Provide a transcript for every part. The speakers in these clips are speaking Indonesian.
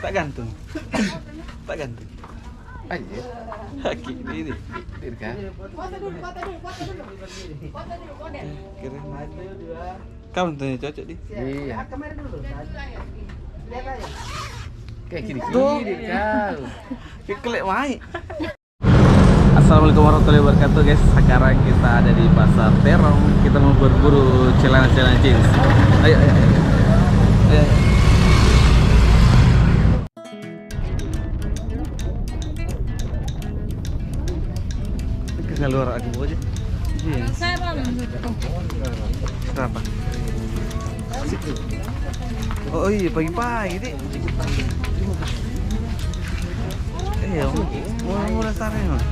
Tak gantung. Tak gantung. Aja. Kaki ini. Dirka. Keren. Kamu tuh cocok di. Iya. Kayak gini Tuh. Dirka. Kelek mai. Assalamualaikum warahmatullahi wabarakatuh guys. Sekarang kita ada di Pasar Terong. Kita mau berburu celana-celana jeans. Ayo, ayo, ayo. Ayo. Keluar aku aja. Jeans. Berapa? Oh iya pagi-pagi deh. Iya, mau dasarnya mah.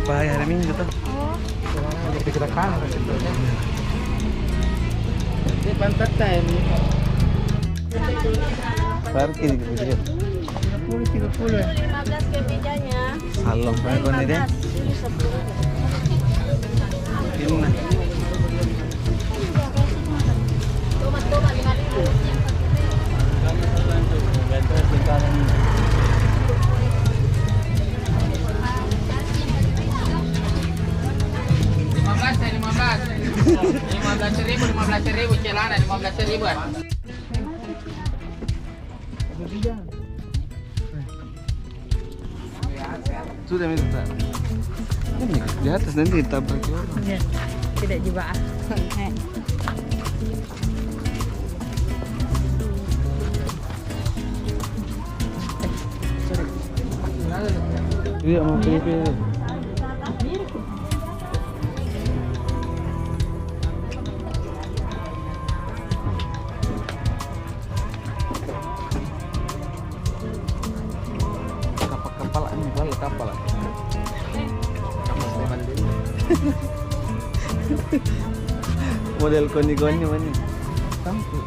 Apa hari Minggu tuh? Kita kan. Ini pantat time. Parkir gitu. 30. 15 kepijanya. Salong banget ini deh. Ini nah. Tomat 5.000. ribu celana 15.000-an. Sudah minta. Ini di atas nanti tabrak orang. Ya, tidak juga. Iya mau pilih. Kapal. Model koni-koni mana? Tampu.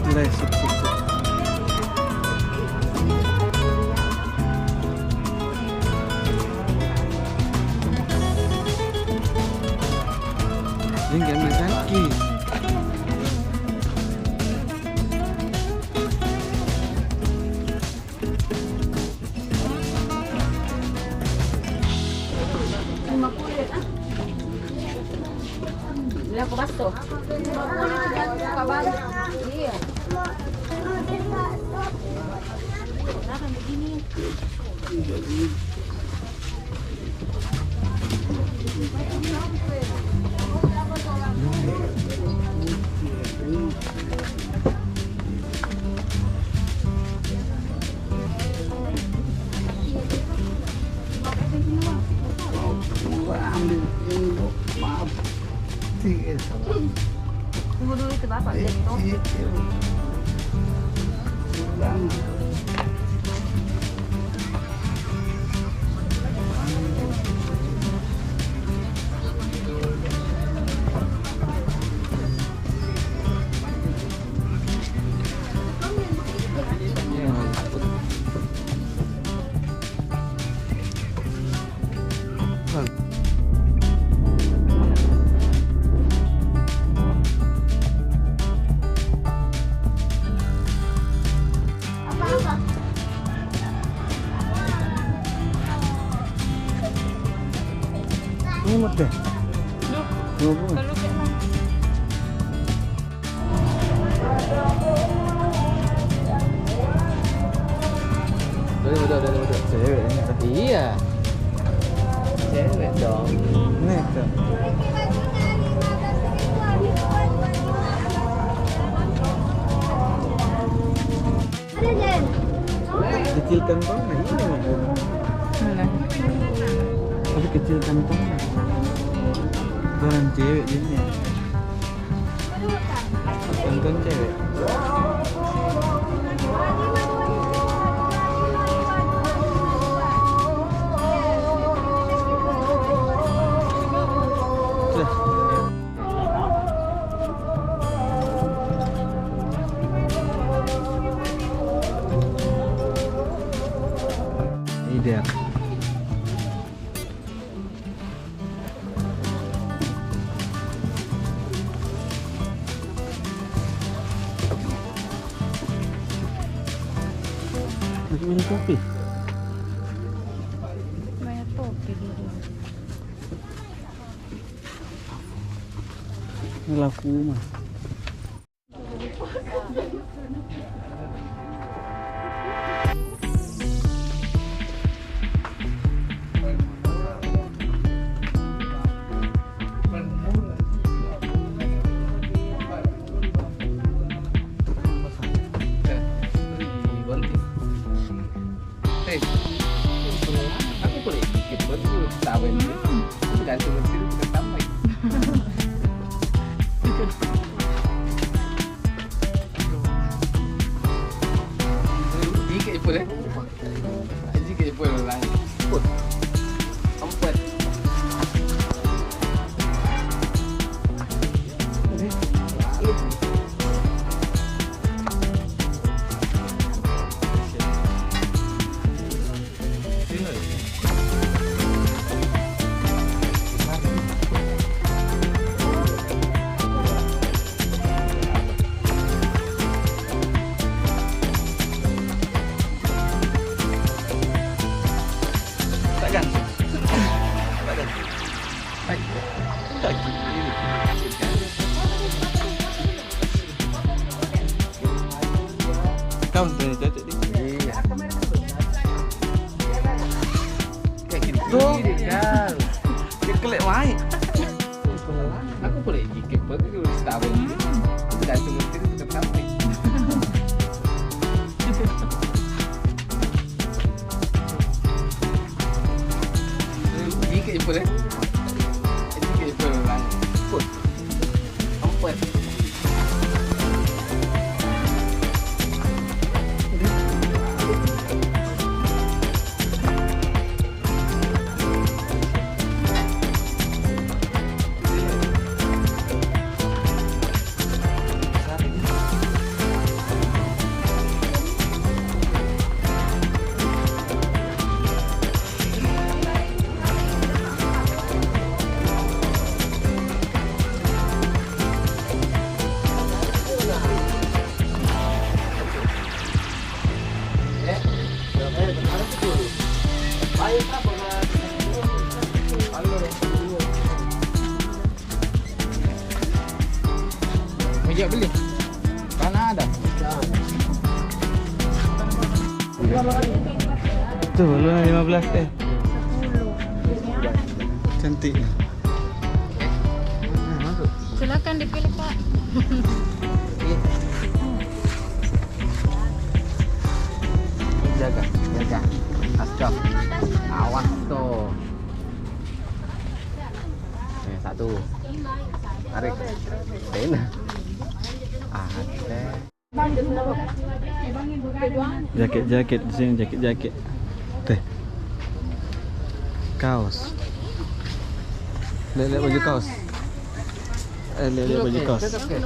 Mulai sip. Ini ambil kaki. Beli aku baso. Iya. Kenapa begini? Maaf. Tunggu dulu itu Bapak. Ini mut deh. Udah. Cewek ini tadi. Iya. Cewek dong. Ini tuh. Kecil kantongnya ini mah. Tapi kecil kantongnya. Barang cewek ini. Kantong cewek. Ideal. minum kopi. Banyak topi gitu. Ini laku mah. Aku boleh dikit betul tahu ini. Ganti mesin kita tambah. Jika ibu deh, jika ibu lang, put, empat. Lalu. Takkan. Kau tuh cocok di. Iya. Kayak gini kan. Dia kelek wae. Aku boleh dikit betul tahu ini. Ganti mesin kita tambah. Jika ibu deh, jika ibu lang, put, empat. Meja beli, karena ada. Tuh, lu 15 teh. Cantik. Masuk. Silakan dipilih, Pak. Jaga, jaga. Askap. Awas tuh. Satu. Tarik. Rena. Ada. Jaket-jaket di sini, jaket-jaket. Teh. Kaos. Lihat baju kaos. Lihat baju kaos. Oke.